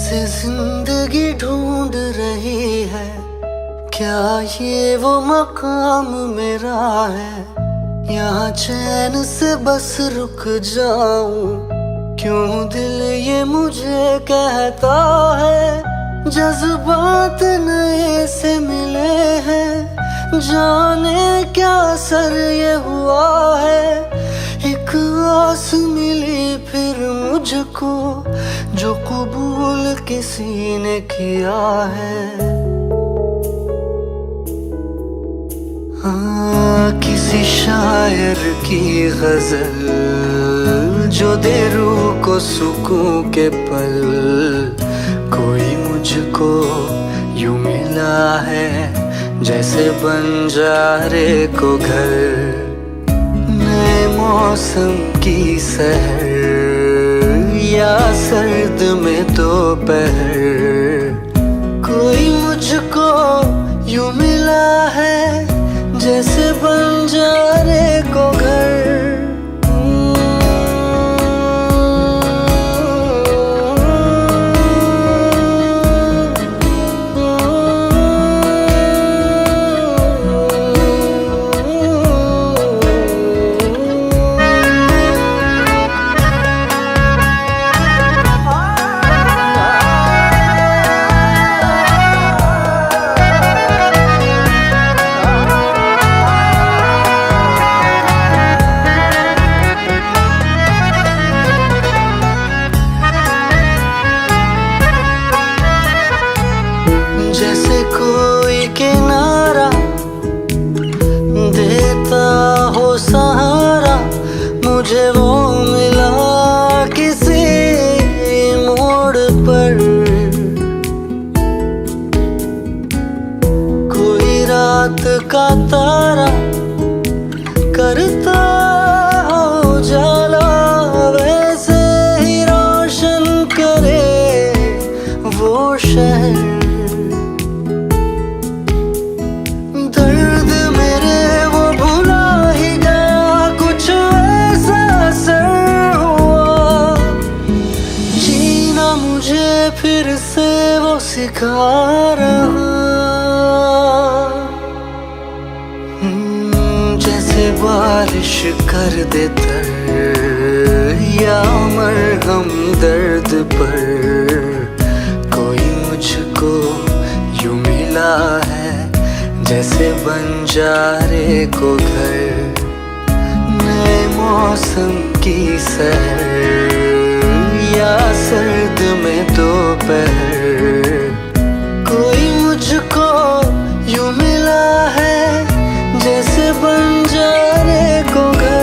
से जिंदगी ढूंढ रही है, क्या ये वो मकाम मेरा है? यहाँ चैन से बस रुक जाऊं, क्यों दिल ये मुझे कहता है। जज्बात नए से मिले हैं, जाने क्या असर ये हुआ है। एक आस मिली फिर मुझको, जो कबूल किसी ने किया है। किसी शायर की गजल जो दे रूह को सुकून के पल, कोई मुझको यूं मिला है जैसे बंजारे को घर। नए मौसम की सहर या सर्द में दोपहर, कोई मुझको यूं मिला है जैसे बंजारे को घर। जैसे कोई किनारा देता हो सहारा, मुझे वो मिला किसी मोड़ पर। कोई रात का तारा करता हो उजाला, वैसे ही रोशन करे वो शहर। फिर से वो सिखा रहा, जैसे बारिश कर दे तर या मरहम दर्द पर। कोई मुझको यूं मिला है जैसे बंजारे को घर। नए मौसम की सहर या सर्द में दोपहर, कोई मुझको यूं मिला है जैसे बंजारे को घर।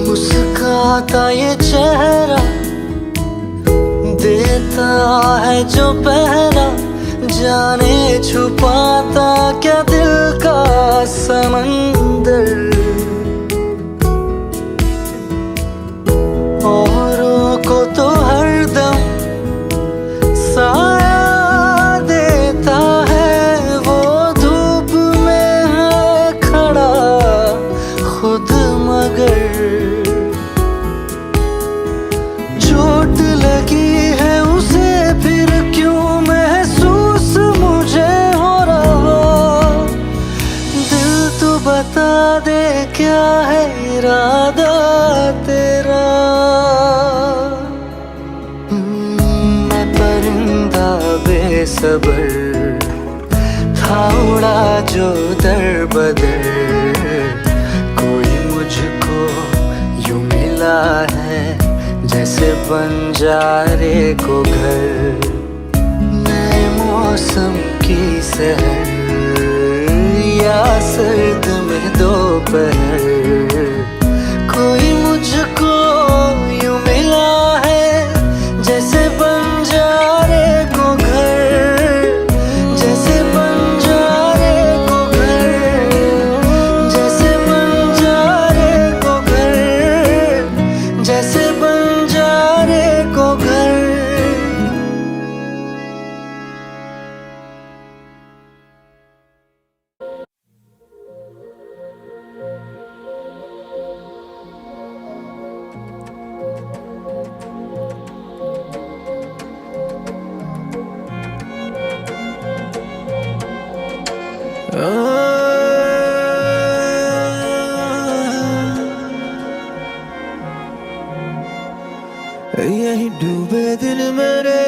मुस्कुराता ये चेहरा देता है जो पहरा, जाने छुपाता क्या दिल का समंदर। औरों को तो हरदम साया देता है, वो धूप में है खड़ा खुद मगर। चोट लगी है उसे फिर क्यों महसूस मुझे हो रहा। दिल तो बता दे क्या है इरादा तेरा। मैं परिंदा बेसबर था उड़ा जो दर बदर, कोई मुझको यूं मिला है जैसे बंजारे को घर। नए मौसम की सहर या सर्द में दोपहर, दोपहर, कोई मुझको यूं मिला है जैसे बंजारे को घर, जैसे बंजारे को घर, जैसे बंजारे को घर, जैसे बंजारे को घर। यही डूबे दिन मेरे,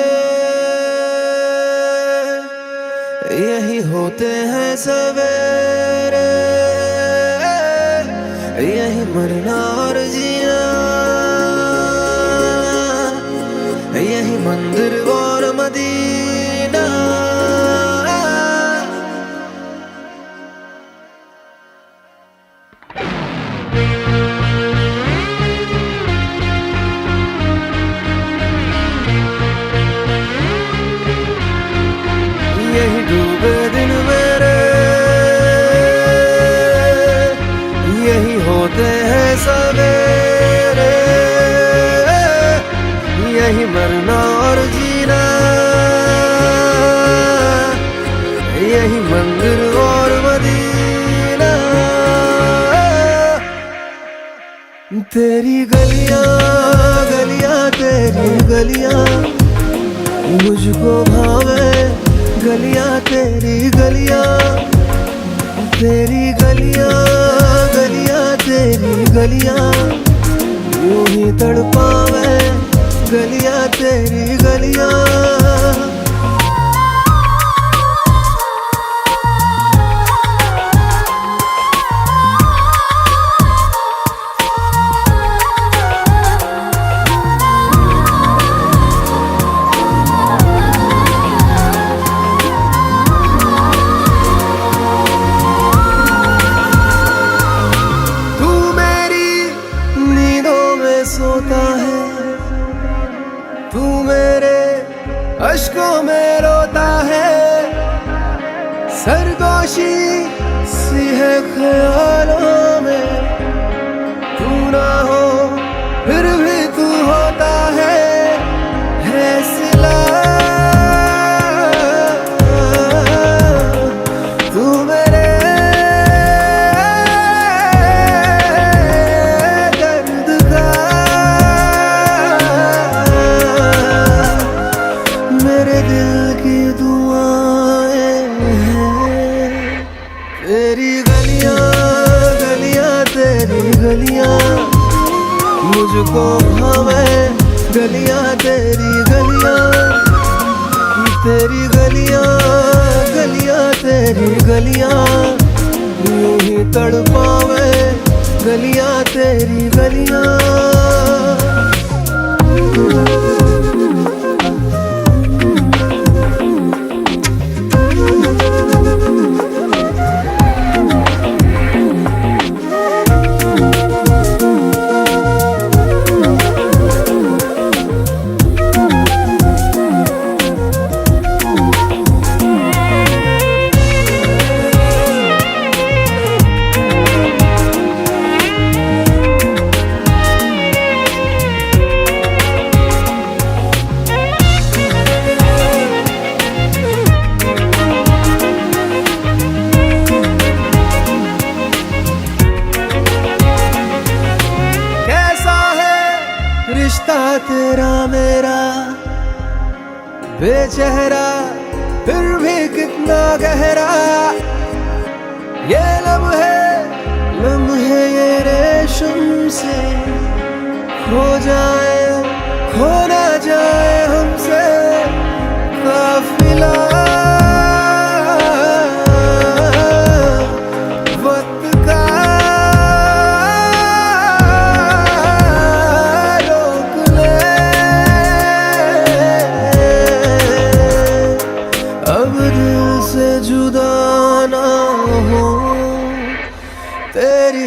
यही होते हैं सवेरे, यही मरना और जीना, यही मंदिर और मदीना। यही डूबे दिन मेरे, यही होते हैं सवेरे, यही मरना और जीना, यही मंदिर और मदीना। तेरी गलियां गलियां तेरी गलियां मुझको भावे, गलियां तेरी गलियां, तेरी गलियां गलियां तेरी गलियां यूं ही तड़पावे, गलियां तेरी गलियां। सोता है तू, मेरे अश्कों में रोता है, सरगोशी सी है ख्यालों में, तू ना हो फिर भी तू होता है सिला। तू मेरे तेरी गलियां गलियां तेरी गलियां मुझको भावे, गलियां तेरी गलियां, तेरी गलियां गलियां तेरी गलियां यूं ही तड़पावे, गलियां तेरी गलियां। रिश्ता तेरा मेरा बेचेहरा फिर भी कितना गहरा, ये लम्हे ये रेशम से खो जाए, खो ना जाए हमसे काफिला। जुदा ना हो तेरी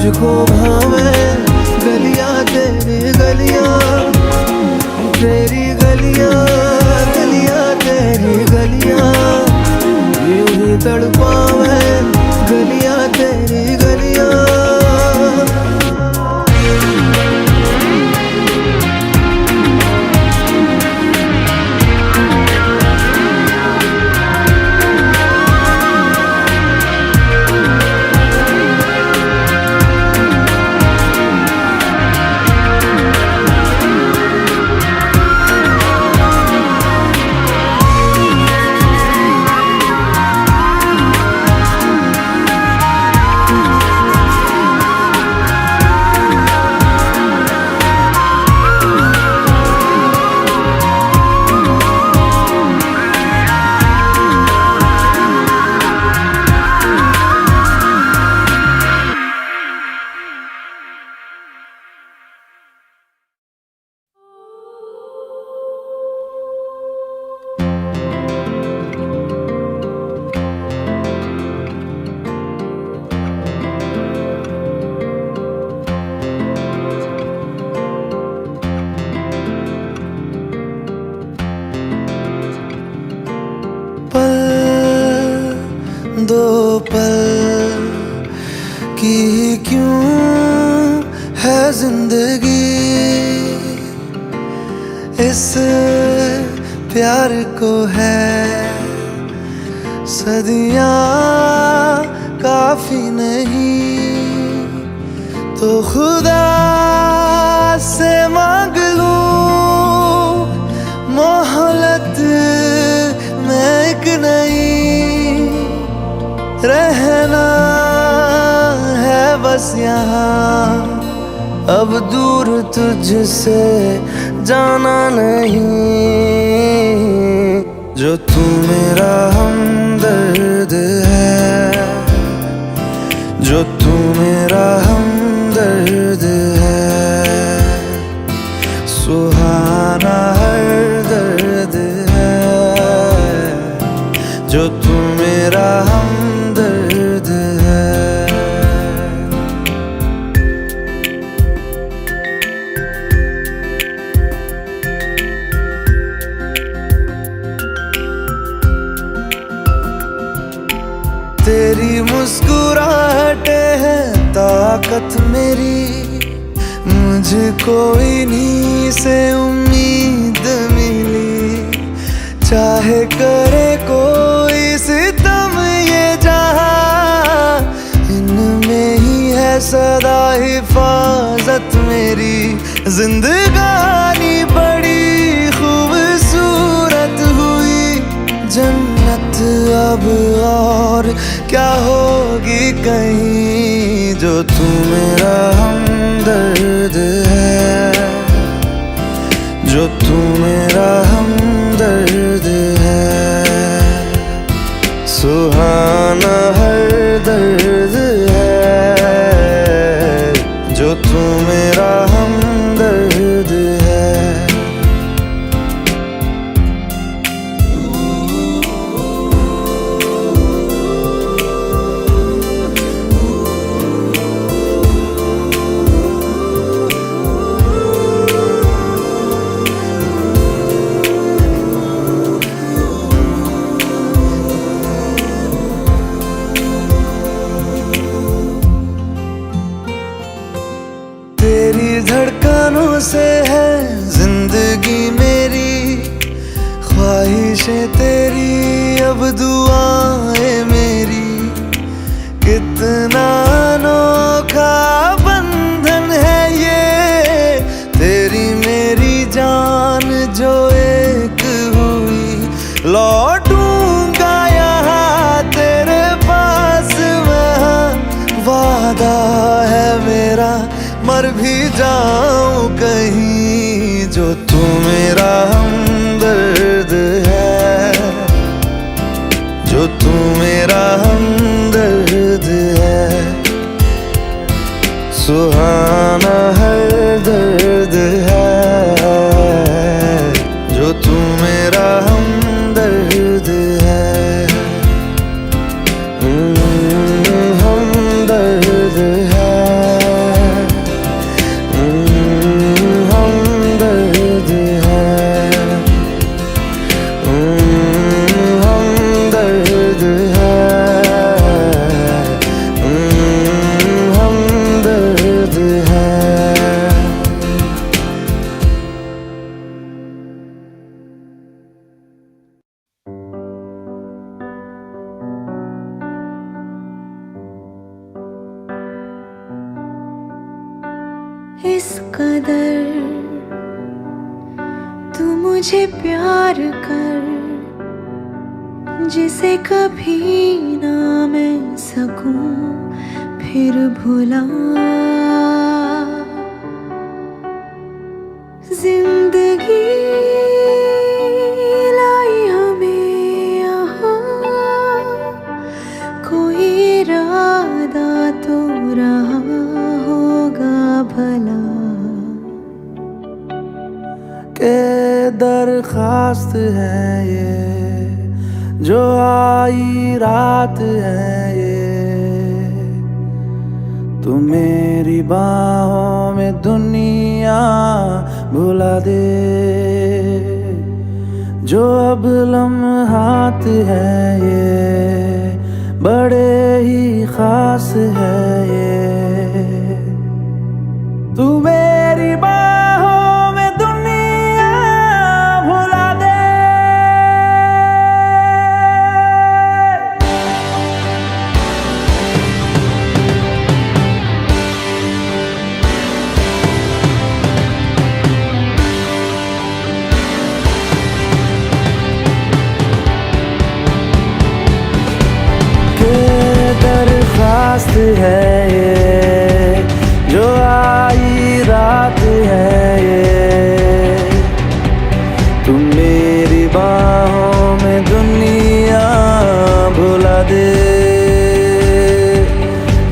मुझको भावे गलियां तेरी गलियां, तेरी गलियां गलियां तेरी गलियां, यूं ही तड़पावे गलियां तेरी गलियां। दो पल की क्यों है जिंदगी, इस प्यार को है सदियां काफी नहीं, तो खुदा से मांग लूं मोहलत में एक नई, रहना है बस यहाँ अब दूर तुझसे जाना नहीं, जो तू मेरा हमदर्द है, जो तू मेरा हमदर्द है, सुहाना हर दर्द है, जो तू मेरा हमदर्द है। तेरी मुस्कुराहटे है ताकत मेरी, मुझको इन्हीं से उम्मीद मिली, चाहे करे कोई सितम ये जहां, इनमें ही है सदा हिफाजत मेरी, जिंदगानी बड़ी खूबसूरत हुई, जन्नत अब और क्या होगी कहीं, जो तू मेरा हमदर्द है, जो तू मेरा हमदर्द है, सुहाना हर दर्द है, जो तू मेरा हमदर्द है। तेरी धड़कनों से है जिंदगी मेरी, ख्वाहिशें तेरी अब दुआएं मेरी, कितना अनोखा बंधन है ये, तेरी मेरी जान जो एक हुई, लौटूंगा यहाँ तेरे पास मैं, वादा है मेरा मर भी जाऊं कहीं, जो तू मेरा हमदर्द है, जो तू मेरा हमदर्द है, सुहाना हर दर्द है, जो तू मेरा हमदर्द है, हमदर्द है। इस कदर तू मुझे प्यार कर, जिसे कभी ना मैं सकूं फिर भुला। जिंदगी लाई हमें यहाँ, कोई इरादा तो रहा होगा भला। के दरखास्त है ये जो आई रात है ये, तू मेरी बाहों में दुनिया भुला दे। जो अब लम्हात है ये बड़े ही खास है ये, तू मेरी बाहों में दुनिया भुला दे। दरखास्त है ये जो आई रात है ये, तू मेरी बाहों में दुनिया भुला दे।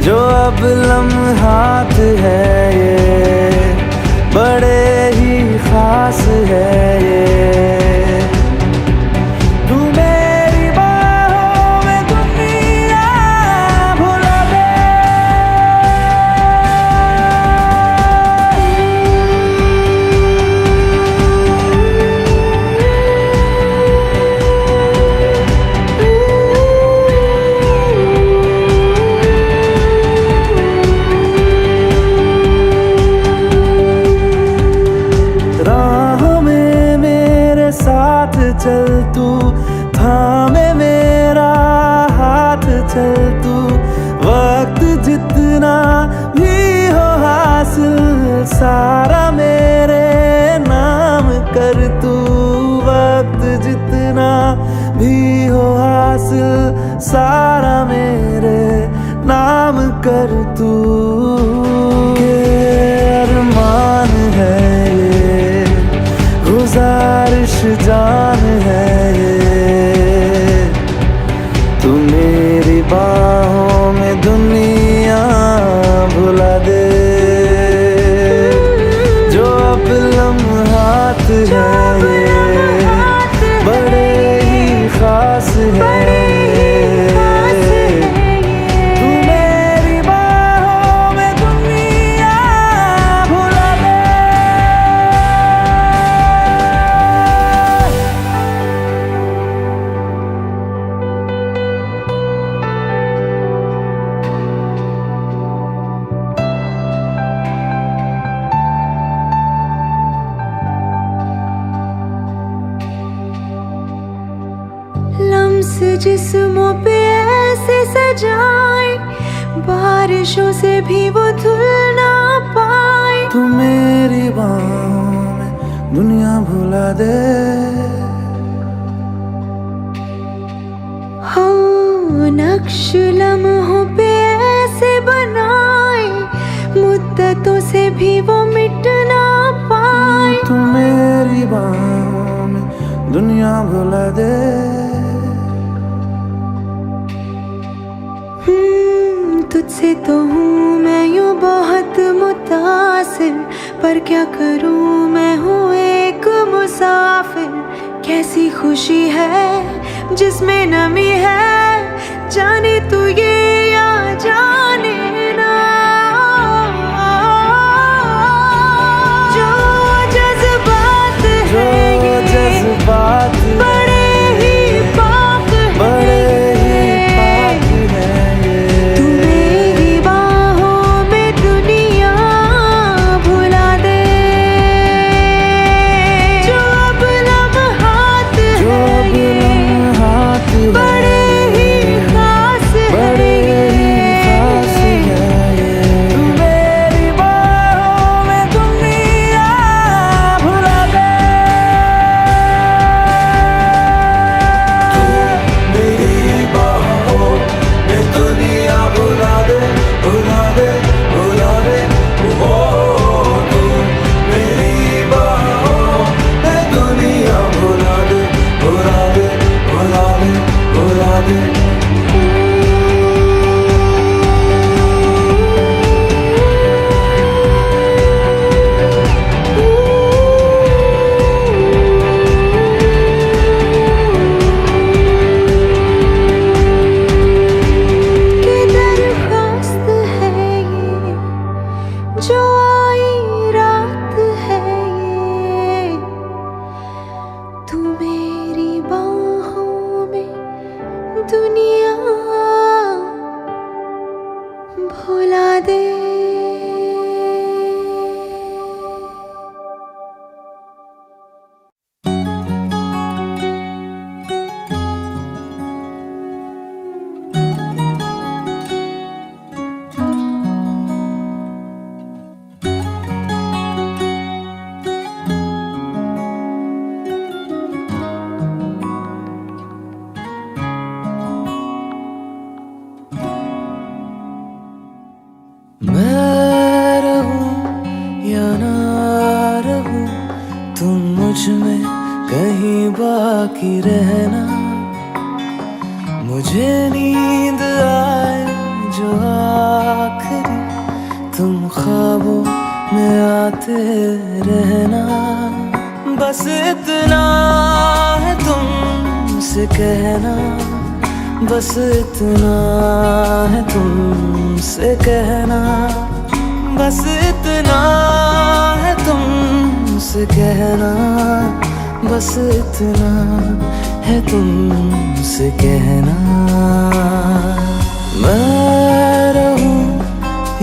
जो अब लम्हात है ये बड़े ही खास है ये, चल तू थामे मेरा हाथ, चल तू वक्त जितना भी हो हासिल सारा मेरे नाम कर तू। वक्त जितना भी हो हासिल सारा मेरे नाम कर तू। के अरमान है ये गुजारिश जान है ये, तू मेरी बाहों में दुनिया भुला दे। जो अब लम्हात है ये बड़े ही खास है। लम्स जिस्मों पे ऐसे सजाए, बारिशों से भी वो धुल ना पाए। तू मेरी बाहों में दुनिया भुला दे। हो नक्श लम्हों पे ऐसे बनाए, मुद्दतों से भी वो मिट ना पाए। तू मेरी बाहों में दुनिया भुला दे। तुझसे तो हूँ मैं यूँ बहुत मुतासिर, पर क्या करूँ मैं हूँ एक मुसाफिर। कैसी खुशी है जिसमें नमी है, जाने तू ये या जाने ना। जो जज्बात है ये बड़े ही पाक है। बड़े ही खास है। बाकी रहना, मुझे नींद आए जो आखिरी तुम ख्वाबों में आते रहना। बस इतना है तुमसे कहना, बस इतना है तुमसे कहना, बस इतना है तुमसे कहना, बस इतना है तुमसे कहना। मैं रहूं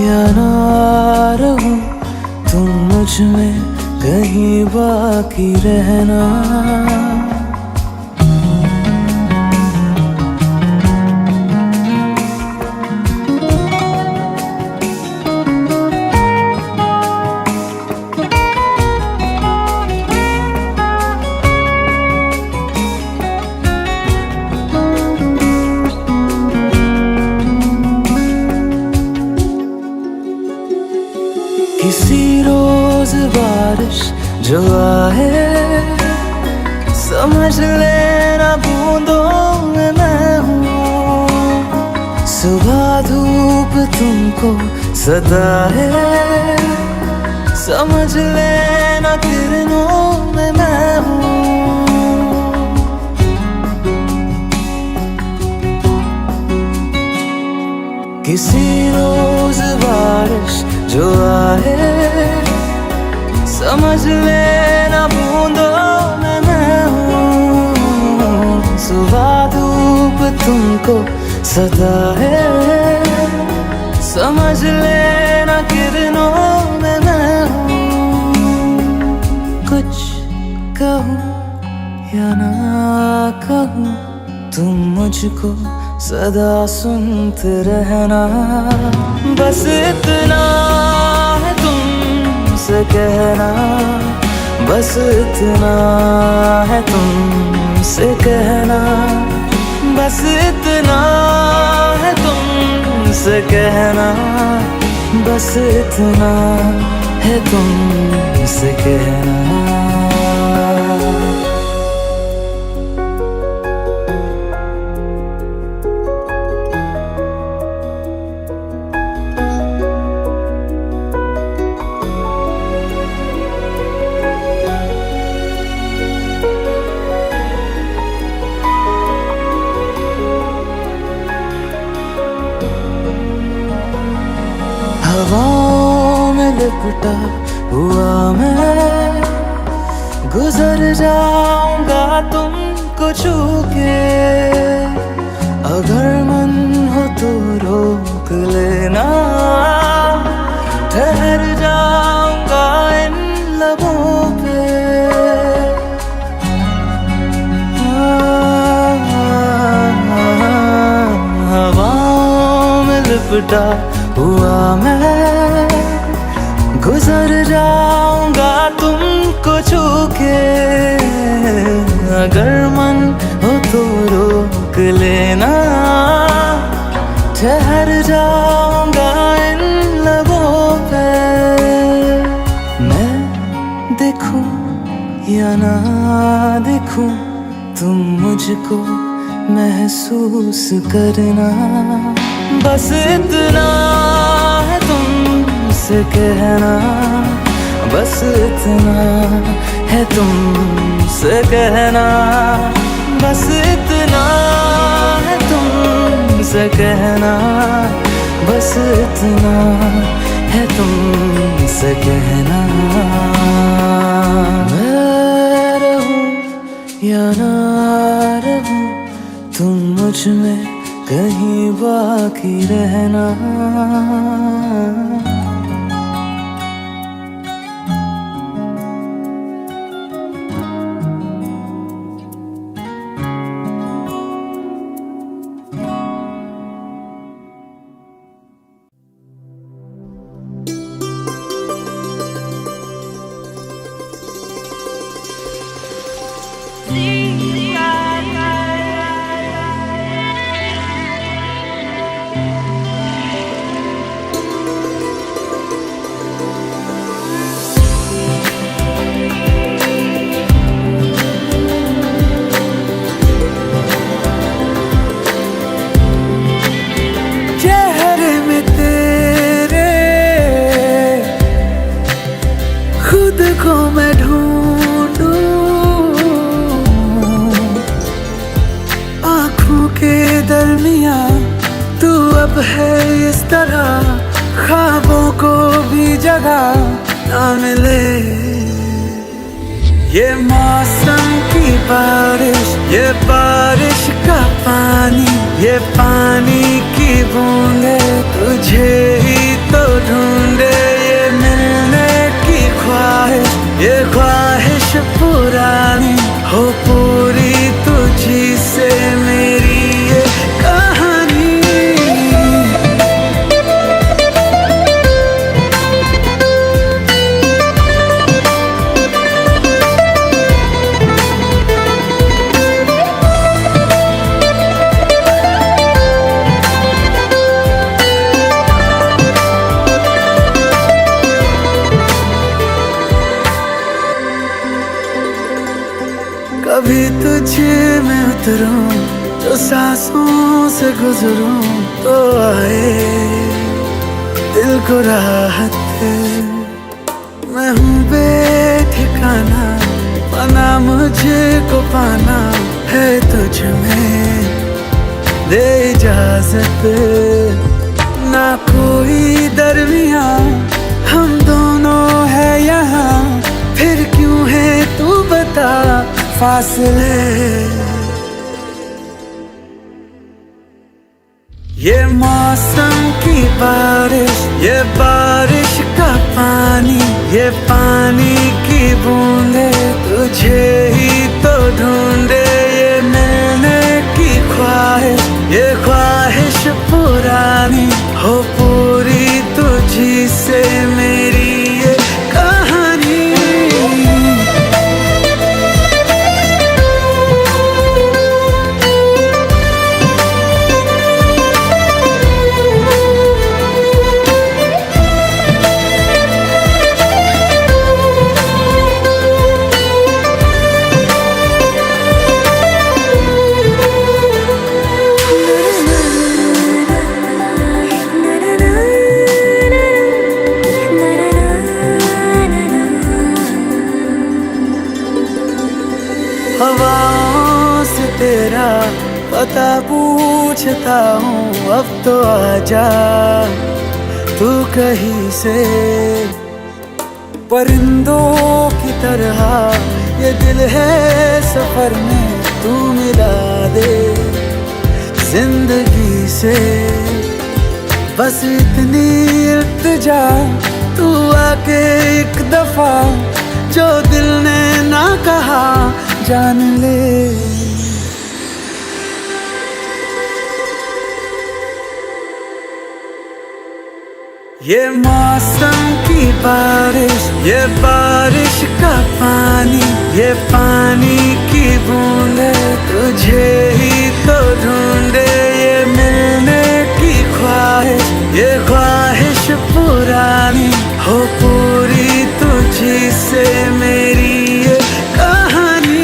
या ना रहूं, तुम मुझ में कहीं बाकी रहना। किसी रोज बारिश जो आए, समझ लेना बूंदों में मैं हूँ। सुबह धूप तुमको सताए, समझ लेना किरणों में मैं हूँ। किसी रोज बारिश जो आए, समझ लेना बूंदों में मैं हूँ। सुबह धूप तुमको सताए, समझ लेना किरणों में मैं हूँ। कुछ कहूँ या ना कहूँ, तुम मुझको सदा सुनते रहना। बस इतना है तुमसे कहना, बस इतना है तुमसे कहना, बस इतना है तुमसे कहना, बस इतना है तुमसे कहना। हवाओं में लिपटा हुआ मैं, गुजर जाऊंगा तुमको छू के। अगर मन हो तो रोक लेना, ठहर जाऊंगा इन लबों पे। हवाओं में लिपटा हुआ मैं, गुजर जाऊंगा तुमको छू के। अगर मन हो तो रोक लेना, ठहर जाऊंगा इन लबों पे। मैं देखूं या ना देखूं, तुम मुझको महसूस करना। बस इतना है तुमसे कहना, बस इतना है तुमसे कहना, बस इतना है तुमसे कहना, बस इतना है तुमसे कहना। मैं रहूं या ना रहूं, तुम मुझ में कहीं बाकी रहना। तुझको मैं ढूंढूं, आँखों के दरमिया तू अब है इस तरह, ख्वाबों को भी जगह ना मिले। ये मौसम की बारिश, ये बारिश का पानी, ये पानी की बूंदे तुझे ही तो ढूंढे। ये मिलने की ख्वाहिश, ये ख्वाहिश पुरानी हो पूरी तुझी से मेरी ये कहानी। कभी तुझ में उतरूं, जो सांसों से गुजरूं तो आए दिल को राहत है। मैं हूँ बेठिकाना, पाना मुझको पाना है तुझ में, दे इजाजत ना कोई दरमिया, हम दोनों है यहाँ, फिर क्यों है तू बता फासले। ये मौसम की बारिश, ये बारिश का पानी, ये पानी की बूंदे तुझे ही तो ढूंढे। ये मिलने की ख्वाहिश, ये ख्वाहिश पुरानी हो पूरी तुझी से मेरी ये कहानी। हवाओं से तेरा पता पूछता हूँ, अब तो आजा तू कहीं से। परिंदों की तरह ये दिल है सफर में, तू मिला दे जिंदगी से। बस इतनी इल्तिजा तू आके एक दफा, जो दिल ने ना कहा जान ले। ये मौसम की बारिश, ये बारिश का पानी, ये पानी की बूंदे तुझे ही तो ढूंढे। ये मिलने की ख्वाहिश, ये ख्वाहिश पुरानी हो पूरी तुझी से मेरी ये कहानी।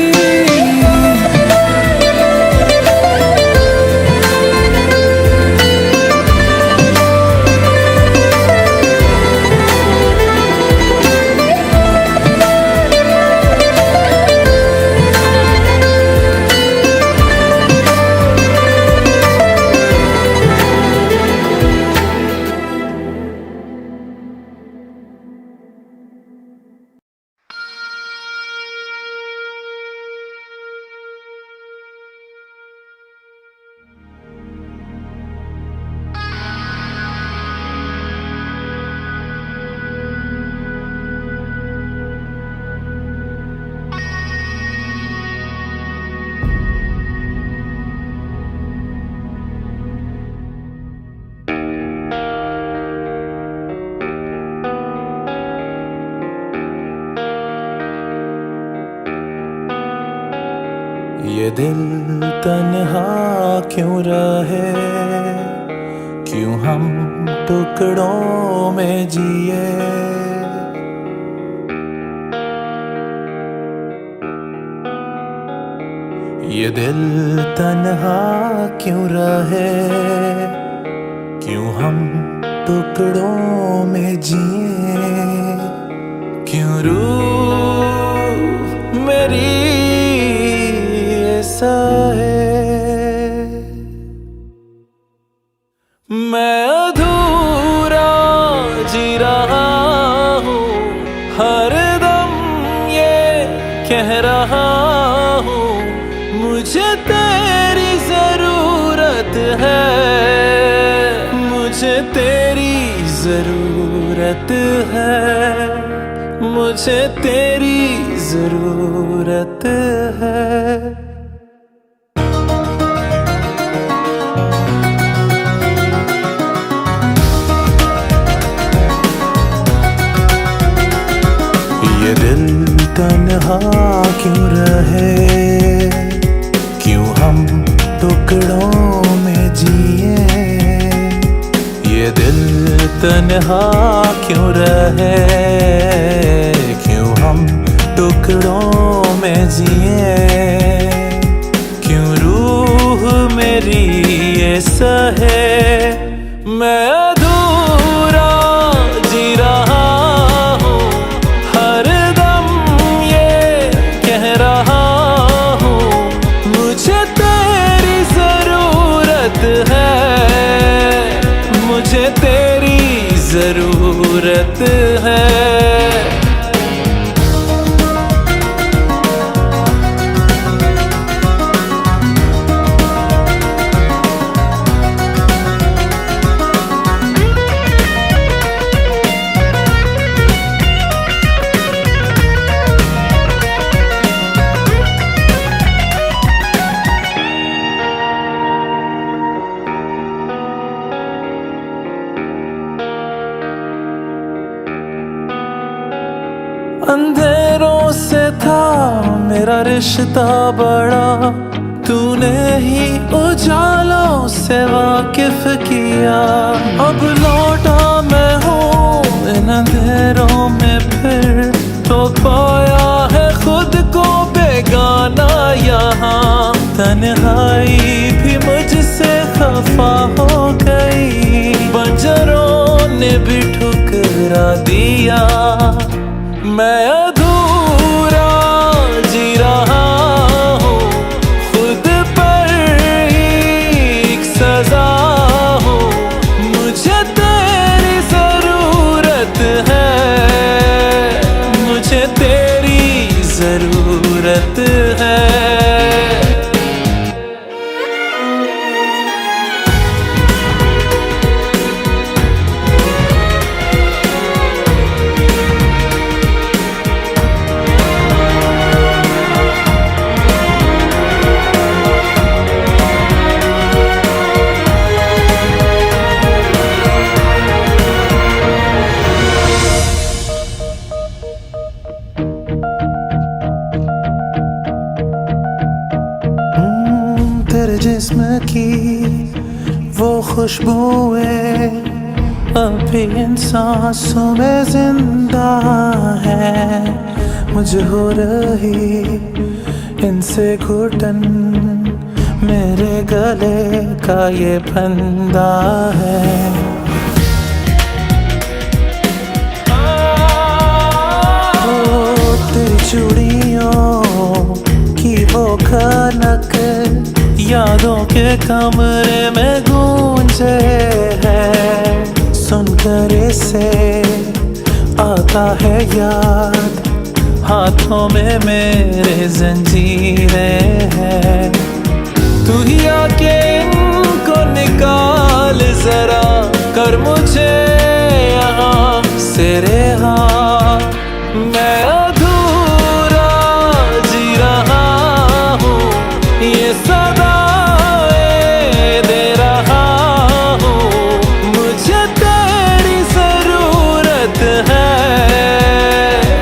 ये दिल तन्हा क्यों रहे, क्यों हम टुकड़ों में जिए। ये दिल तन्हा क्यों रहे, क्यों हम टुकड़ों में जिए। क्यों रूठ हर दम ये कह रहा हूँ मुझे तेरी जरूरत है, मुझे तेरी जरूरत है, मुझे तेरी जरूरत है। ये दिल तन्हा क्यों रहे, क्यों हम टुकड़ों में जिए। ये दिल तन्हा क्यों रहे, क्यों हम टुकड़ों में जिए। क्यों रूह मेरी ये सहे, मैं अधूरा जी रहा हूँ। हर दम ये कह रहा हूँ मुझे तेरी जरूरत है, मुझे तेरी जरूरत है। अंधेरों से था मेरा रिश्ता बड़ा, तूने ही उजालों से वाकिफ किया। अब लौटा मैं हूँ इन अंधेरों में फिर, तो पाया है खुद को बेगाना यहाँ। तन्हाई भी मुझसे खफा हो गई, बंजरों ने भी ठुकरा दिया। मैं अधूरा जी रहा हूँ, खुद पर एक सजा हूँ। मुझे तेरी जरूरत है, मुझे तेरी जरूरत है। तेरे जिस्म की वो खुशबुएं अब भी इन सांसों में जिंदा है। मुझे हो रही इनसे घुटन, मेरे गले का ये फंदा है। तेरी चूड़ियों की वो खनक यादों के कमरे में गूंजे है। सुनकर इसे आता है याद, हाथों में मेरे जंजीरें हैं। तू ही आके इनको निकाल जरा, कर मुझे यहाँ से रिहा। मैं अधूरा जी रहा हूँ, ये सदाएं दे रहा हूँ। मुझे तेरी जरूरत है,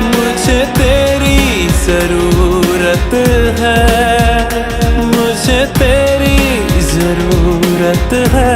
मुझे तेरी जरूरत है, मुझे तेरी जरूरत है।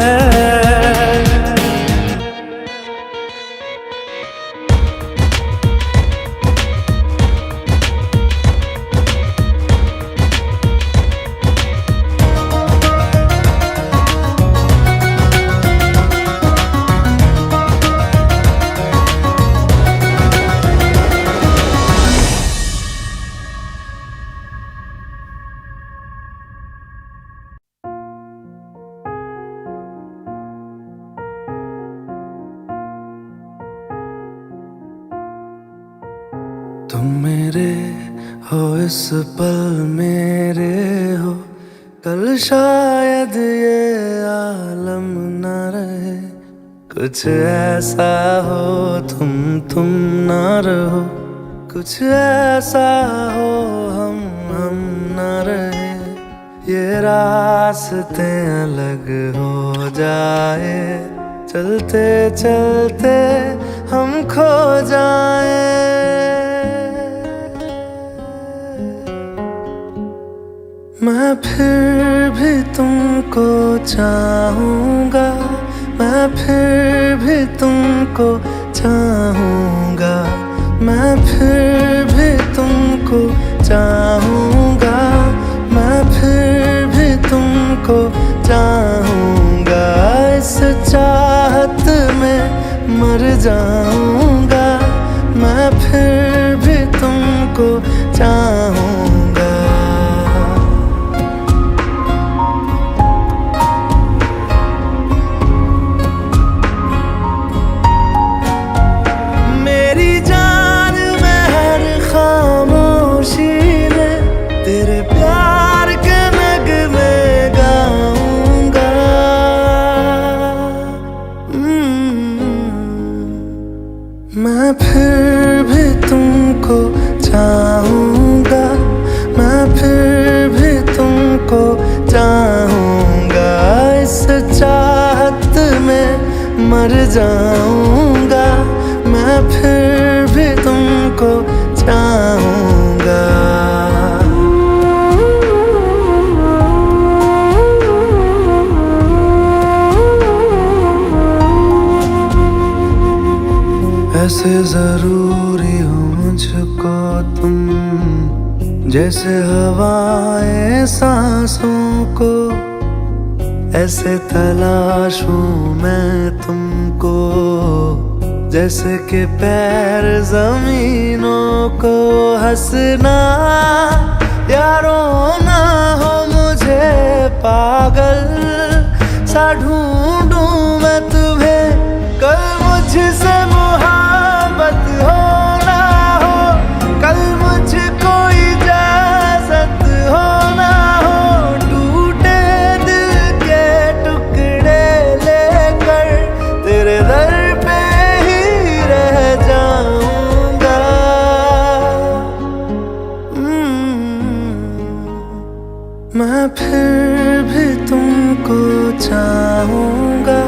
तुम मेरे हो इस पल मेरे हो, कल शायद ये आलम न रहे। कुछ ऐसा हो तुम ना रहो, कुछ ऐसा हो हम न रहे। ये रास्ते अलग हो जाए, चलते चलते हम खो जाए। मैं फिर भी तुमको चाहूँगा, मैं फिर भी तुमको चाहूँगा, मैं फिर भी तुमको चाहूँगा, मैं फिर भी तुमको चाहूँगा। इस चाहत में मर जाऊँगा, मैं फिर भी तुमको चाहूँगा। मेरी जान में हर खामोशी में तेरे प्यार के नगमे गाऊंगा। मैं फिर भी तुमको चाहूँगा, मैं फिर भी तुमको चाहूँगा। इस चाहत में मर जाऊँगा, मैं फिर भी तुमको चाहूँगा। ऐसे जरूरी हो मुझको तुम, जैसे हवाएं सांसों को। ऐसे तलाशूं मैं तुमको, जैसे कि पैर जमीनों को। हंसना या रोना हो मुझे पागल सा ढूंढूं मैं तुम्हें। कल मुझसे मोहब्बत हो ना हो, कल मुझको इजाजत हो ना हो। टूटे दिल के टुकड़े लेकर तेरे दर पे ही रह जाऊंगा। मैं फिर भी तुमको चाहूँगा,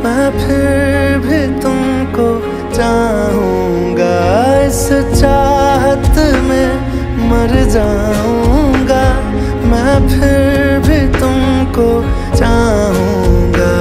मैं फिर भी तुमको चाहूँगा। इस चाहत में मर जाऊँगा, मैं फिर भी तुमको चाहूँगा।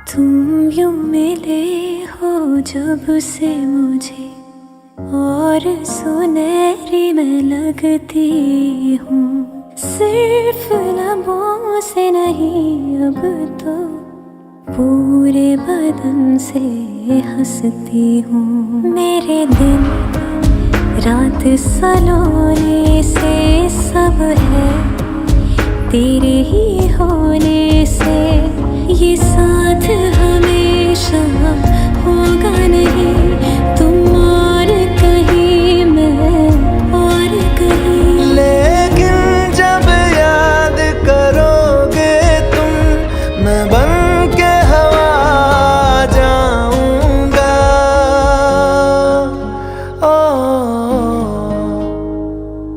तुम यूं मिले हो जब से मुझे, और सुनहरी मैं लगती हूँ। सिर्फ लबों से नहीं अब तो पूरे बदन से हंसती हूँ। मेरे दिन रात सलोने से सब है तेरे ही होने से। ये साथ हमेशा होगा नहीं, तुम और कहीं मैं और कहीं। लेकिन जब याद करोगे तुम, मैं बन के हवा जाऊंगा।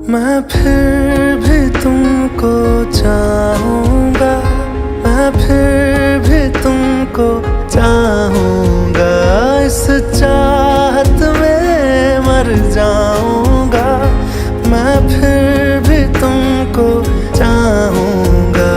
मैं फिर भी तुमको चाहूँगा, मैं फिर भी तुमको चाहूँगा। इस जाऊंगा, मैं फिर भी तुमको चाहूंगा।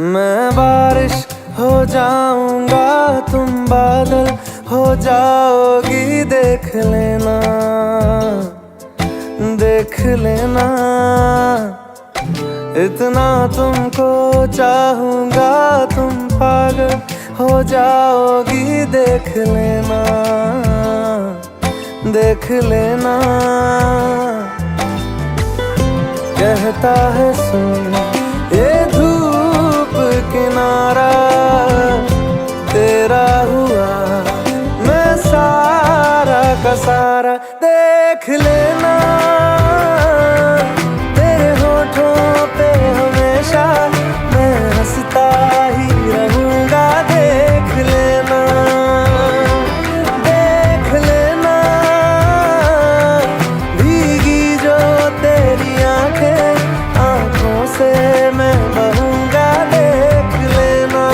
मैं बारिश हो जाऊंगा, तुम बादल हो जाओगी, देख लेना, देख लेना। इतना तुमको चाहूंगा, तुम पागल हो जाओगी, देख लेना, देख लेना। कहता है सुन ये धूप किनारा, तेरा हुआ मैं सारा का सारा, देख लेना। तेरे होठों पे हमेशा मैं हंसता ही रहूंगा, देख लेना, देख लेना। भीगी जो तेरी आंखें, आंखों से मैं बहूंगा, देख लेना।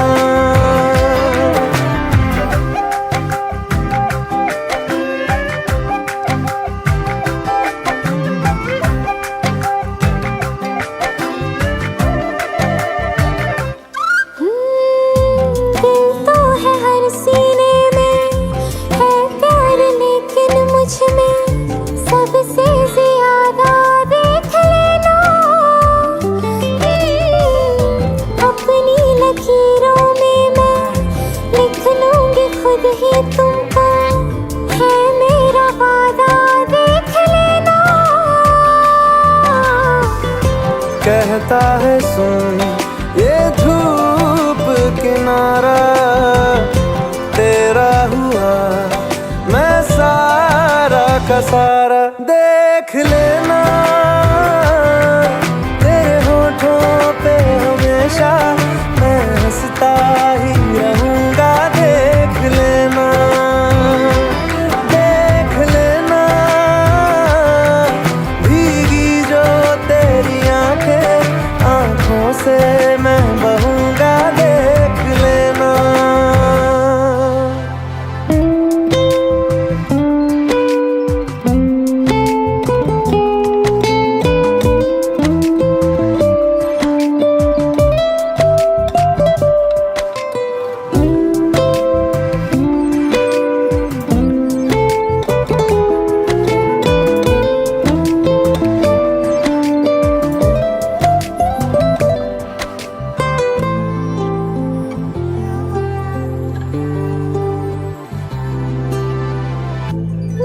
दिल तो है हर सीने में, है प्यार लेकिन मुझ में सबसे ज्यादा, देख लेना। अपनी लकीरों में मैं लिख लूंगी खुद ही तुमको, है मेरा वादा, देख लेना। कहता है सुन ये धूप किनारा, तेरा हुआ मैं सारा का सारा, देख लेना। तेरे होठों पे हमेशा मैं हंसता ही रहूंगा, देख लेना, देख लेना। भीगी जो तेरी आंखें, आंखों से मैं बहूंगा, देख लेना।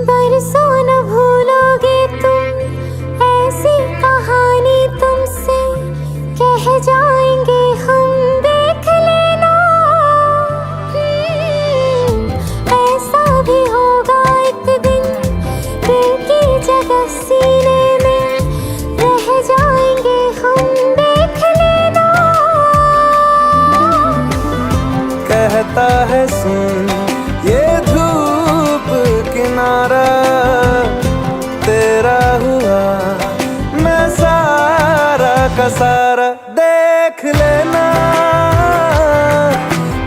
बरसों न भूलोगे तुम, ऐसी कहानी तुमसे कह जाएंगे हम, देख लेना। ऐसा भी होगा एक दिन, दिल की जगह सीने में रह जाएंगे हम, देख लेना। कहता है सुन ये धूप किनारा, तेरा हुआ मैं सारा का सारा, देख लेना।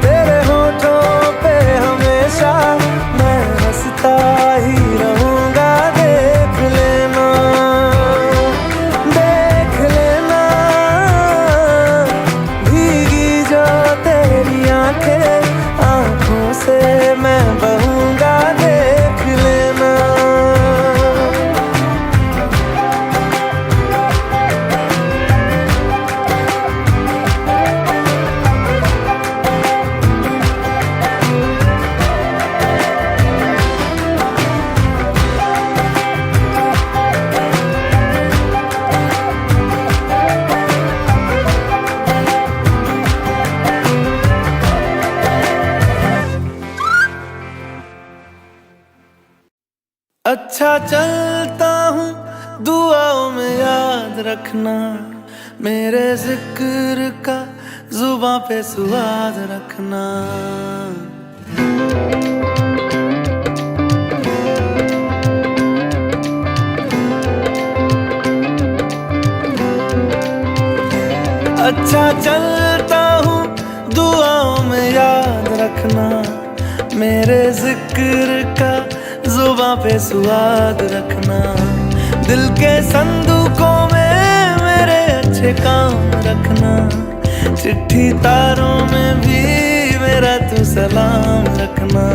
तेरे होठों पे हमेशा मैं हंसता ही रहूंगा, देख लेना, देख लेना। भीगी जो तेरी आंखें, आंखों से मैं बहूंगा, देख लेना। अच्छा चलता हूँ दुआओं में याद रखना, मेरे जिक्र का जुबां पे स्वाद रखना। अच्छा चलता हूँ दुआओं में याद रखना, मेरे जिक्र का जुबां पे स्वाद रखना। दिल के संदूकों में मेरे अच्छे काम रखना, चिट्ठी तारों में भी मेरा तू सलाम रखना।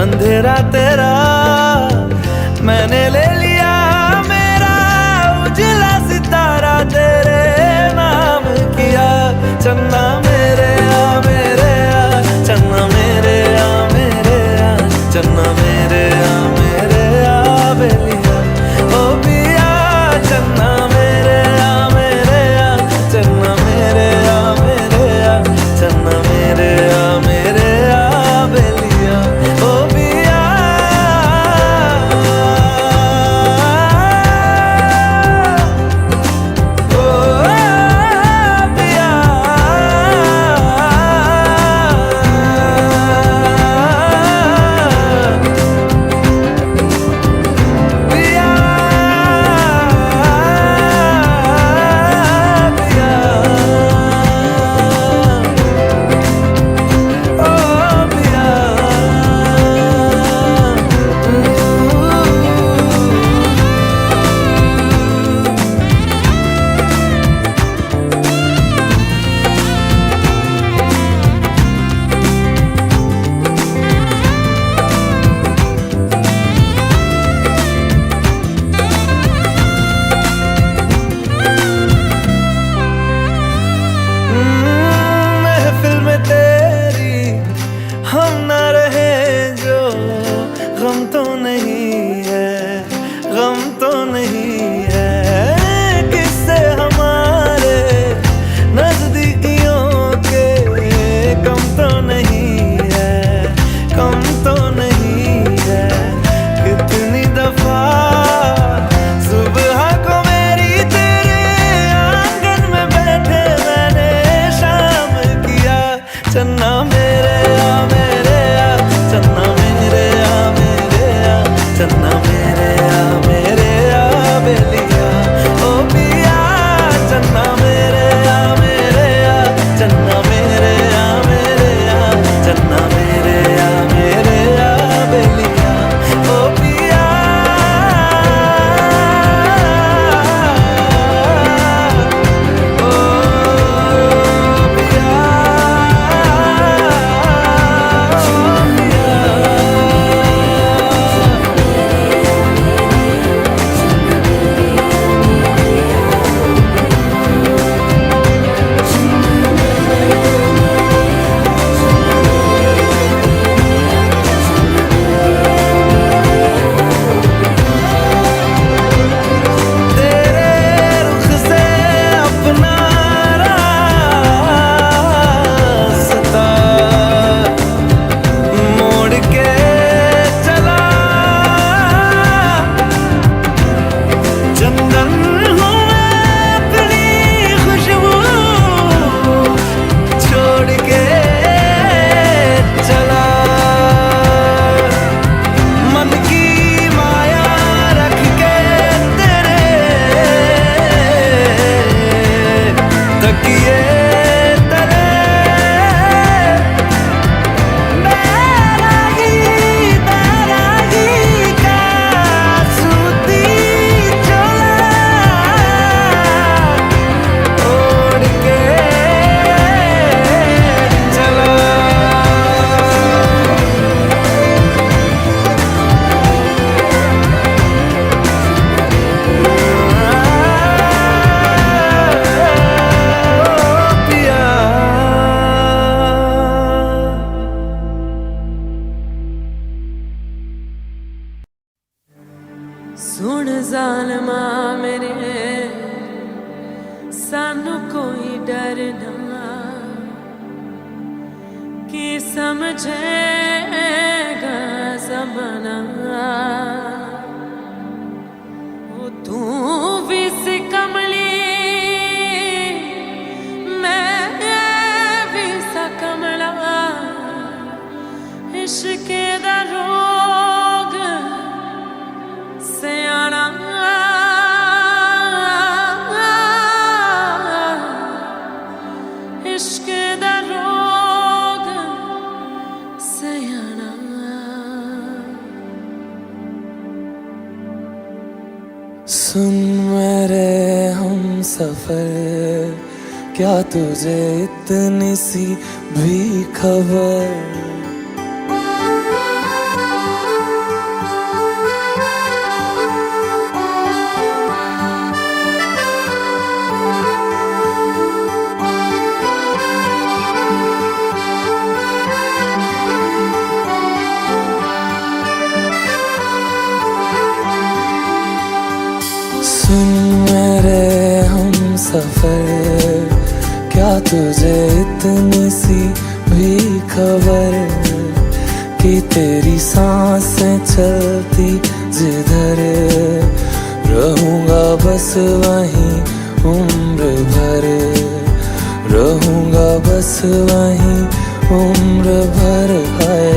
अंधेरा तेरा मैंने ले लिया, मेरा उजला सितारा तेरे नाम किया। चन्ना मेरे आ मेरे आ, चन्ना मेरे आ मेरे आ, चन्ना मेरे आ मेरे आ बेलिया ओ पिया। चन्ना मेरे आ मेरे आ, चन्ना मेरे आ मेरे आ, चन्ना मेरे आ मेरे आ बेलिया ओ पिया। महफिल में तेरी हम न रहे जो, गम तो नहीं है, गम तो नहीं है। किससे हमारे नजदीकियों के कम तो नहीं है, कम तो नहीं है। कितनी दफा सुबह को मेरी तेरे आंगन में बैठे मैंने शाम किया। चन्ना मेरे आ मेरे आ, चन्ना मेरे आ मेरे आ, चन्ना मेरे आ मेरे आ बेलिया ओ पिया। चन्ना मेरे आ मेरे आ, चन्ना मेरे आ मेरे आ, चन्ना मेरे आ मेरे आ बेलिया ओ पिया। सुन जालमा मेरे सानू कोई डर ना, कि समझेगा जमाना ओ तू भी सी कमली मैं भी सा कमला इश्क दा रोग सियाना इश्क दा रोग सियाना सुन मेरे हम सफर क्या तुझे इतनी सी भी खबर सुन मेरे हम सफर क्या तुझे इतनी सी भी खबर कि तेरी सांसें चलती जिधर रहूंगा बस वहीं उम्र भर रहूंगा बस वहीं उम्र भर है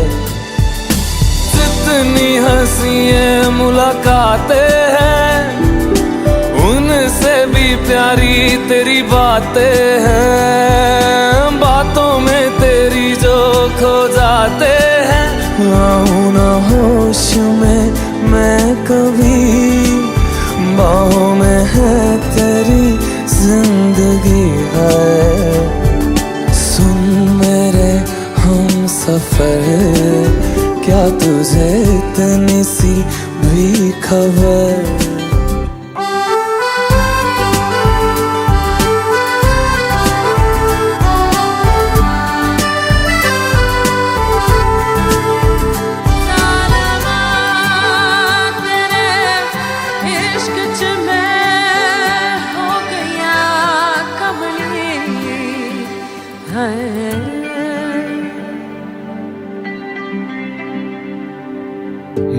जितनी हंसियां मुलाकातें हैं उनसे भी प्यारी तेरी बातें हैं बातों में तेरी जो खो जाते हैं आऊं ना होश में मैं कभी बाहों में है तेरी जिंदगी है सुन मेरे हम सफर क्या तुझे इतनी सी भी खबर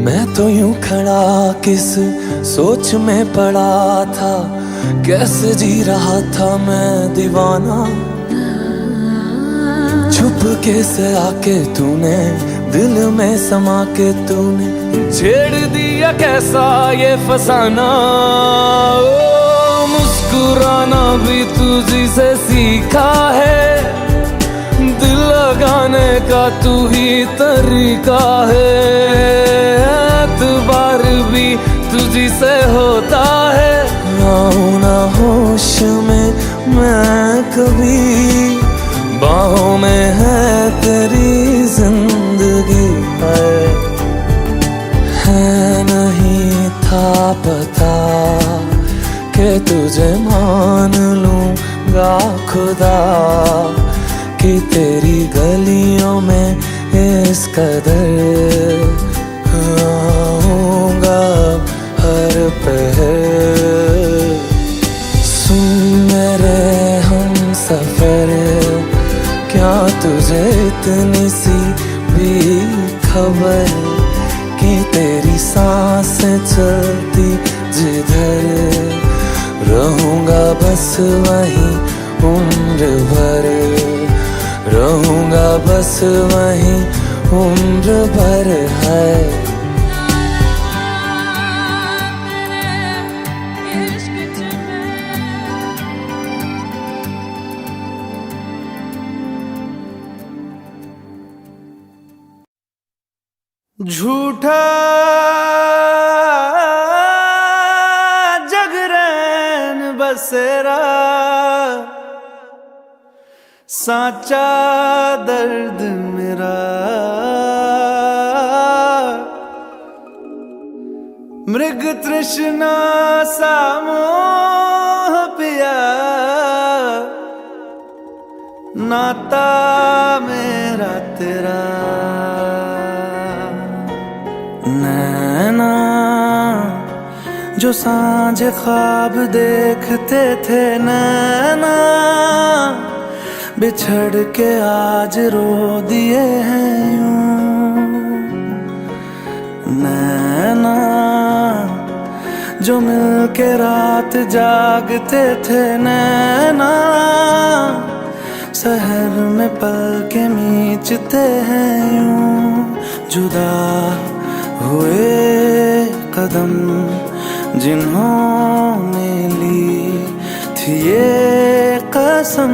मैं तो यूं खड़ा किस सोच में पड़ा था कैसे जी रहा था मैं दीवाना छुप के से आके तूने दिल में समा के तूने छेड़ दिया कैसा ये फसाना ओ मुस्कुराना भी तुझी से सीखा है दिल लगाने का तू ही तरीका है एतबार भी तुझी से होता है आऊं ना होश में मैं कभी बाहों में है तेरी जिंदगी है नहीं था पता कि तुझे मान लूंगा खुदा कि तेरी गलियों में इस कदर आऊंगा हर पहर सुन मेरे हम सफर क्या तुझे इतनी सी भी खबर कि तेरी सांसें चलती जिधर रहूंगा बस वहीं उम्र भर रहूंगा बस वहीं उम्र भर है झूठा जगरैन बसेरा साचा दर्द मेरा मृग तृष्णा सा मोह पिया नाता मेरा तेरा नैना जो सांझे ख्वाब देखते थे नैना बिछड़ के आज रो दिए हैं यूं नैना जो मिलके रात जागते थे नैना, शहर में पल के मीचते हैं यूं। जुदा हुए कदम जिन्होंने ली थी ये कसम,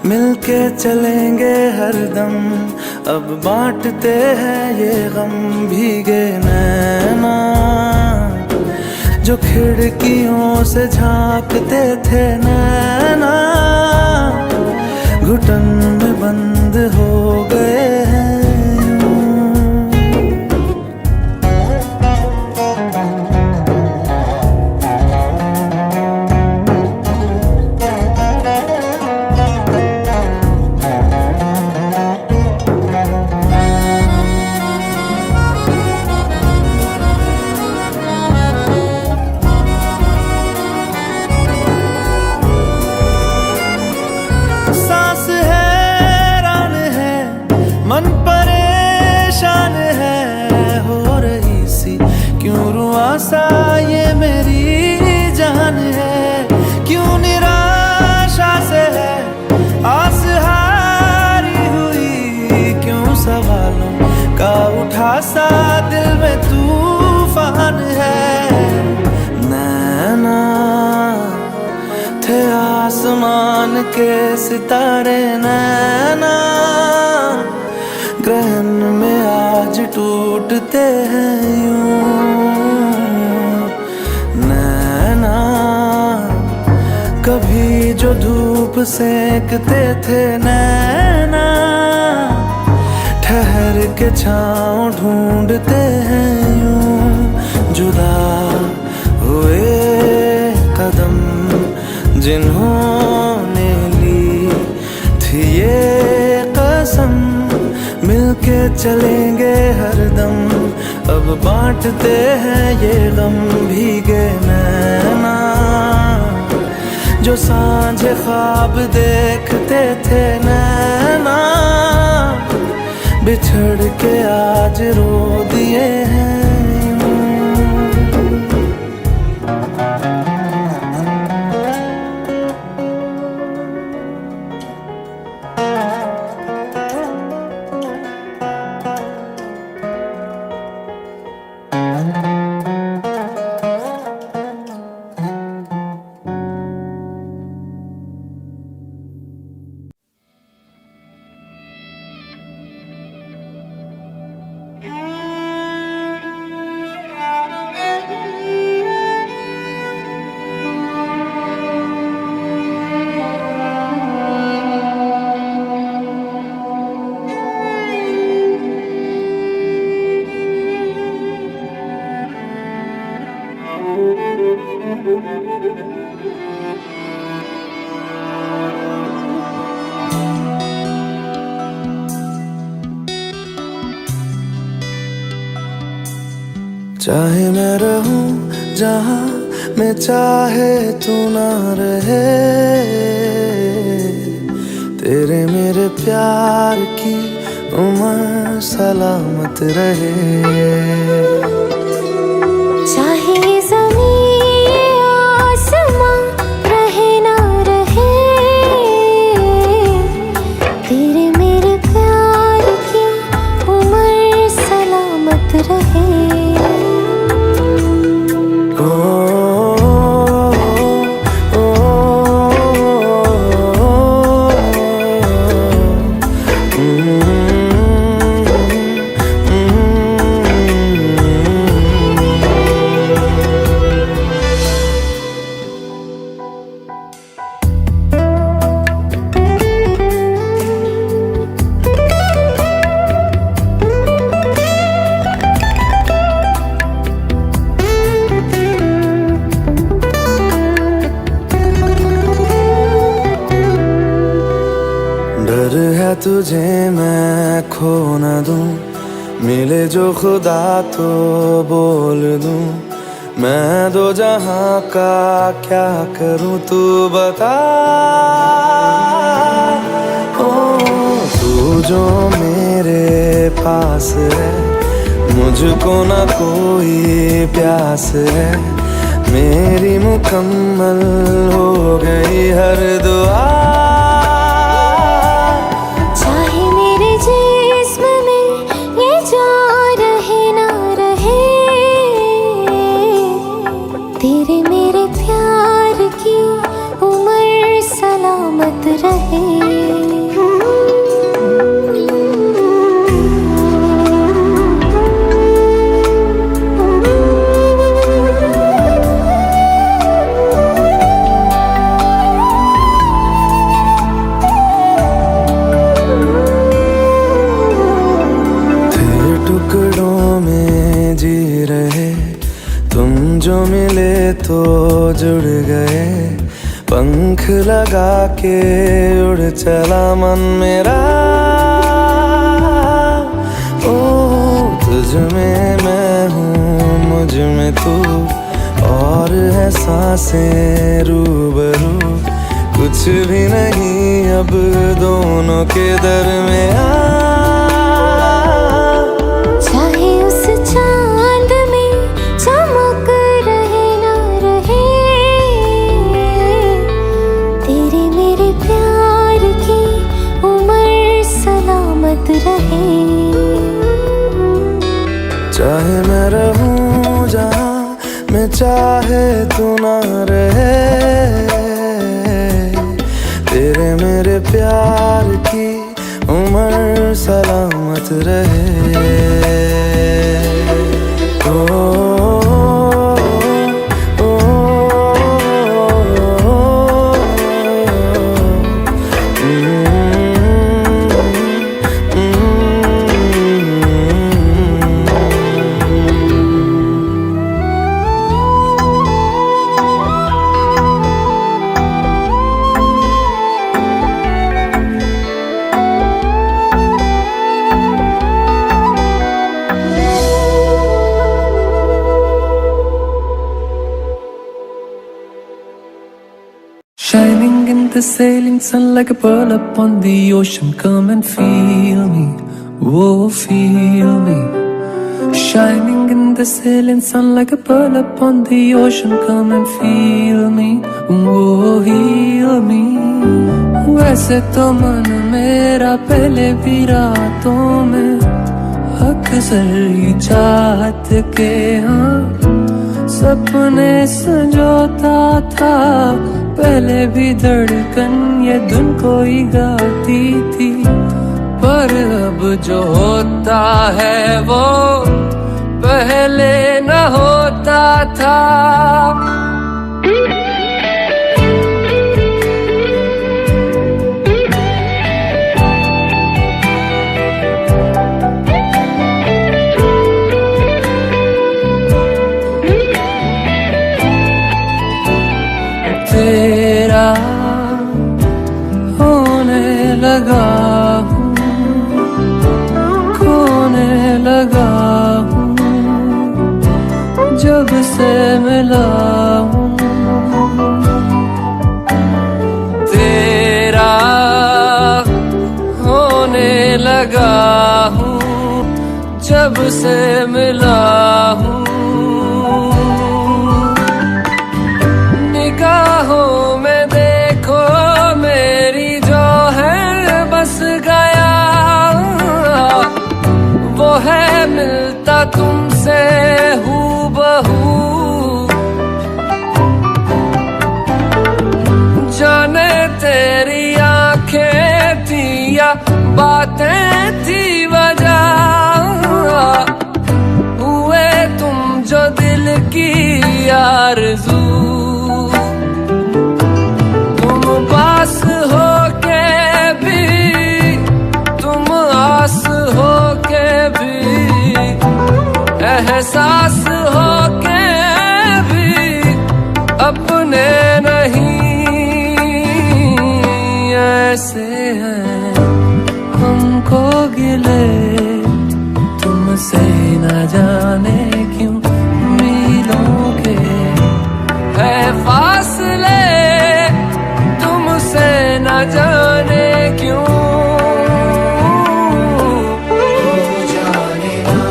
मिलके चलेंगे हरदम, अब बांटते हैं ये गम। भीगे नैना जो खिड़कियों से झांकते थे नैना, घुटन में बंद हो गए हैं। मन परेशान है हो रही सी, क्यों रुआसा ये मेरी जान है, क्यों निराशा से है आस हारी हुई, क्यों सवालों का उठा सा दिल में तूफान है। नैना थे आसमान के सितारे नैना, ग्रहण में आज टूटते हैं यूं। नैना कभी जो धूप सेकते थे नैना, ठहर के छाँव ढूंढते हैं यूं। जुदा हुए कदम जिन्होंने ली थी ये कसम, मिलके चलेंगे हरदम, अब बांटते हैं ये गम। भीगे नैना जो सांझे ख्वाब देखते थे नैना, बिछड़ के आज रो दिए हैं। चाहे मैं रहूं जहां मैं चाहे तू ना रहे, तेरे मेरे प्यार की उम्र सलामत रहे। चाहे ज़मीन आसमां रहे ना रहे, तेरे मेरे प्यार की उम्र सलामत रहे। डर है तुझे मैं खो न दूं, मिले जो खुदा तो बोल दूं, मैं दो जहां का क्या करूं तू बता। ओ तू जो मेरे पास है, मुझ तुझको ना कोई प्यास है, मेरी मुकम्मल हो गई हर दुआ। चाहे मेरे जिस्म में ये जान रहे ना रहे, तेरे मेरे प्यार की उम्र सलामत रहे। टुकड़ों में जी रहे, तुम जो मिले तो जुड़ गए, पंख लगा के उड़ चला मन मेरा। ओ तुझ में मैं हूँ, मुझ में तू, और है सांसें रूबरू, कुछ भी नहीं अब दोनों के दरमियां। चाहे उस चांद में चमक रहे ना रहे, तेरे मेरे प्यार की उम्र सलामत रहे। चाहे मैं रहूं जहां मैं चाहे तू ना रहे, तेरे मेरे प्यार की उम्र सलामत रहे। Shining in the sailing sun like a pearl upon the ocean. Come and feel me, oh feel me. Shining in the sailing sun like a pearl upon the ocean. Come and feel me, oh heal me. वैसे तो मन मेरा पहले भी रातों में अक्सर ही चाहत के हाँ सपने संजोता था। पहले भी धड़कन ये धुन कोई गाती थी, पर अब जो होता है वो पहले न होता था। तेरा होने लगा हूँ, खोने लगा हूँ, जब से मिला हूँ। तेरा होने लगा हूँ, जब से मिला हूँ। निगाहों में देखो मेरी जो है बस गया, वो है मिलता तुमसे हूबहू। जाने तेरी आंखें थी या बातें थी वजह, हुए तुम जो दिल की आरज़ू। पास हो के भी तुम आस हो के भी, एहसास हो के भी अपने नहीं। ऐसे हैं हमको गिले तुमसे न जाने क्यों मिलों के है फासले, तुमसे न जाने क्यों। जाने ना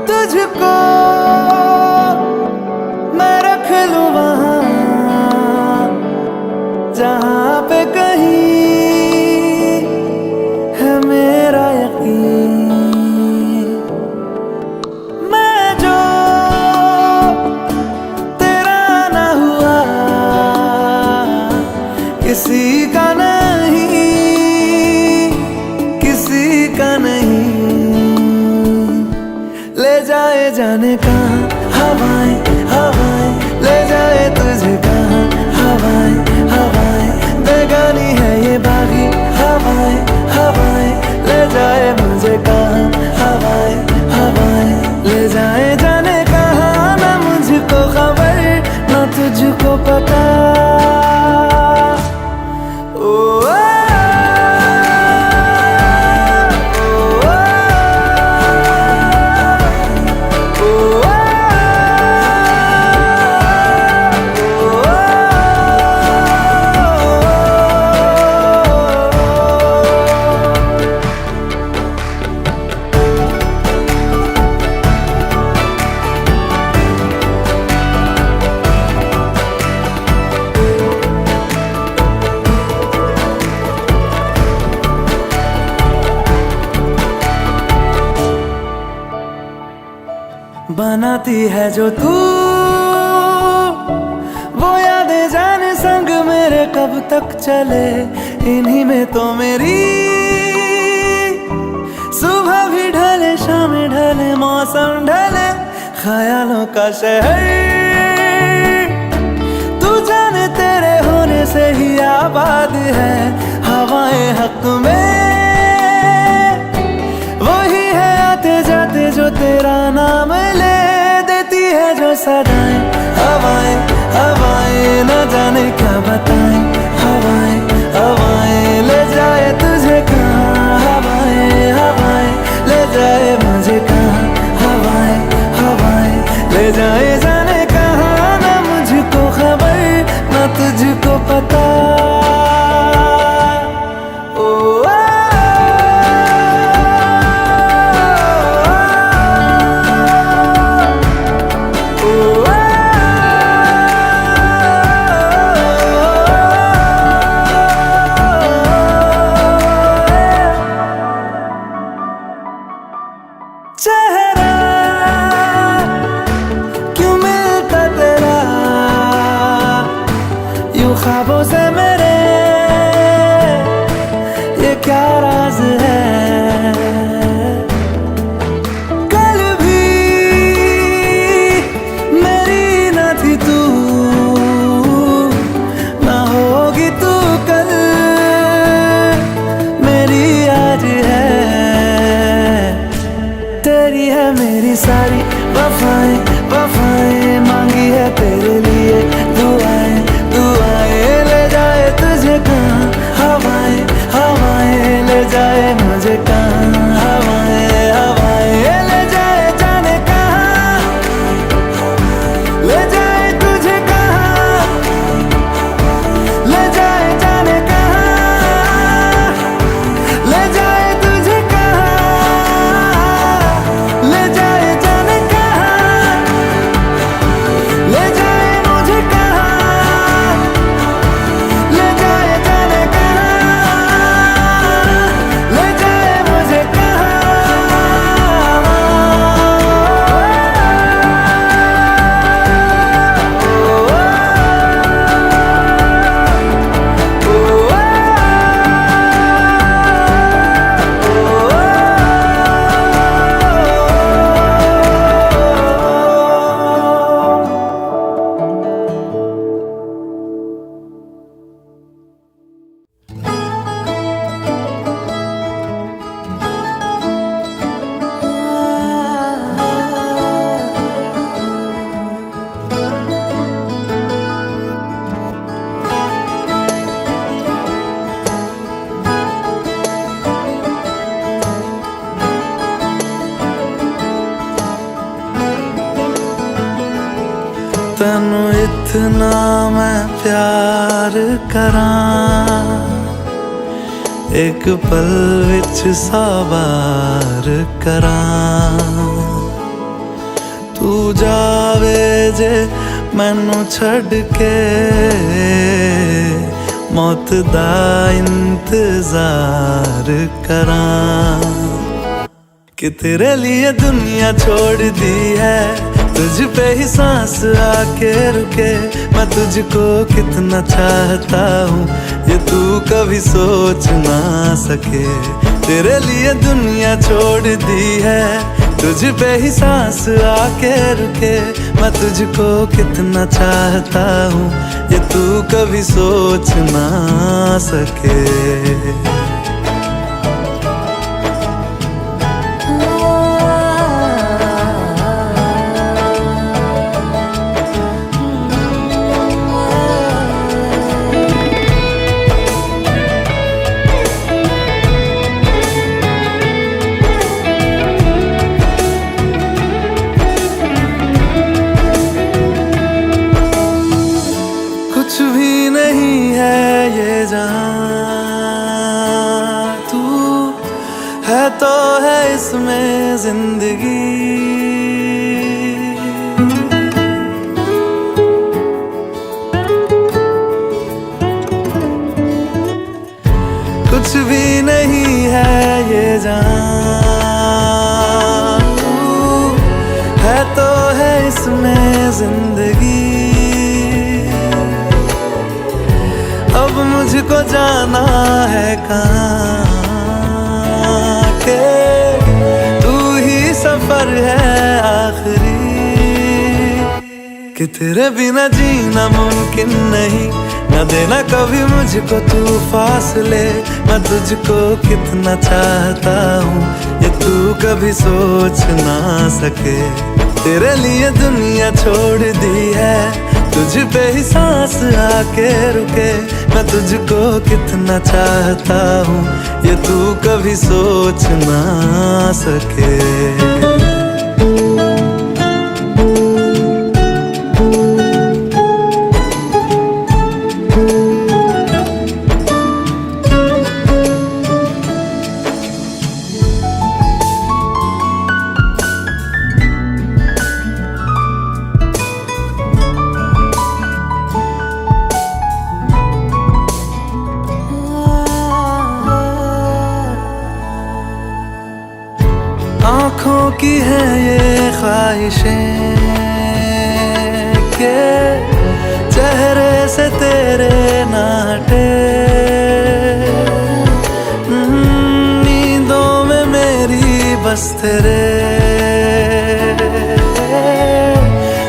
तुझको मैं रख लूं वहां जहां पे कहीं है मेरा यकीन। मैं जो तेरा ना हुआ किसी का नहीं, किसी का नहीं। ले जाए जाने कहाँ हवाएं हवाएं, ले जाए तुझे कहाँ हवाएं हवाएं। बेगानी है ये बागी हवाएं हवाएं, ले जाए मुझे कहाँ हवाएं हवाएं। ले जाए जाने कहाँ ना मुझको खबर ना तुझको पता। ओ बनाती है जो तू वो यादें जाने संग मेरे कब तक चले। इन्हीं में तो मेरी सुबह भी ढले शाम ढले मौसम ढले। ख्यालों का शहर तू जाने तेरे होने से ही आबाद है। हवाएं हक में वही है आते जाते जो तेरा नाम ले देती है जो सदाएं। हवाएं हवाएं न जाने क्या बताएं। हवाएं हवाएं ले जाए तुझे कहाँ हवाएं हवाएं, ले जाए मुझे कहाँ हवाएं हवाएं। ले जाए जाने कहाँ ना मुझको खबर ना तुझको पता। चेहरा क्यों मिलता तेरा यूं ख्वाबों से मेरे, ये क्या राज है। कल भी मेरी न थी तू ना होगी तू कल मेरी आज है। तेरी है मेरी सारी वफाएं वफाएं, मांगी है तेरे लिए दुआएं दुआएं। ले जाए तुझे कहाँ हवाएं हवाएं, ले जाए मुझे कहाँ हवाएं हवाएं। ले जाए जाने कहाँ, ले जाए तुझे कहाँ, ले जाए जाने कहाँ, ले जाए तुझे कहाँ, ले जाए जाने कहाँ, ले जाए मुझे कहाँ, ले जाए जाने कहाँ, ले जाए मुझे कहाँ। तैनू इतना मैं प्यार करां, एक पल विच साबार करां। तू जावे जे मैनू छड़ के मौत दा इंतजार करां कि तेरे लिए दुनिया छोड़ दी है, तुझ पे ही सांस आके रुके। मैं तुझको कितना चाहता हूँ ये तू कभी सोच ना सके। तेरे लिए दुनिया छोड़ दी है, तुझ पे ही सांस आके रुके। मैं तुझको कितना चाहता हूँ ये तू कभी सोच ना सके। कुछ भी नहीं है ये जहां, तू है तो है इसमें जिंदगी। कुछ भी नहीं है ये जहां, तू है तो है इसमें जिंदगी। अब मुझको जाना है कहाँ के तू ही सफर है आखिरी। कि तेरे बिना जीना मुमकिन नहीं, न देना कभी मुझको तू फासले। मैं तुझको कितना चाहता हूँ ये तू कभी सोच ना सके। तेरे लिए दुनिया छोड़ दी है, तुझ पे ही सांस आके रुके। मैं तुझको कितना चाहता हूँ ये तू कभी सोच ना सके। आँखों की है ये ख्वाहिशें के चेहरे से तेरे ना हटे। नींदों में मेरी बस तेरे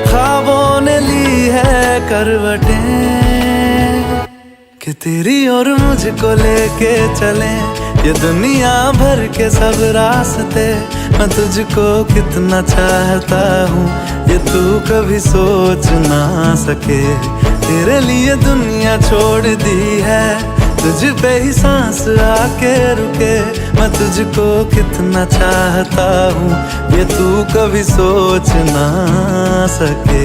ख्वाबों ने ली है करवटें। कि तेरी और मुझको लेके चले ये दुनिया भर के सब रास्ते। मैं तुझको कितना चाहता हूँ ये तू कभी सोच ना सके। तेरे लिए दुनिया छोड़ दी है, तुझ पे ही सांस आके रुके। मैं तुझको कितना चाहता हूँ ये तू कभी सोच ना सके।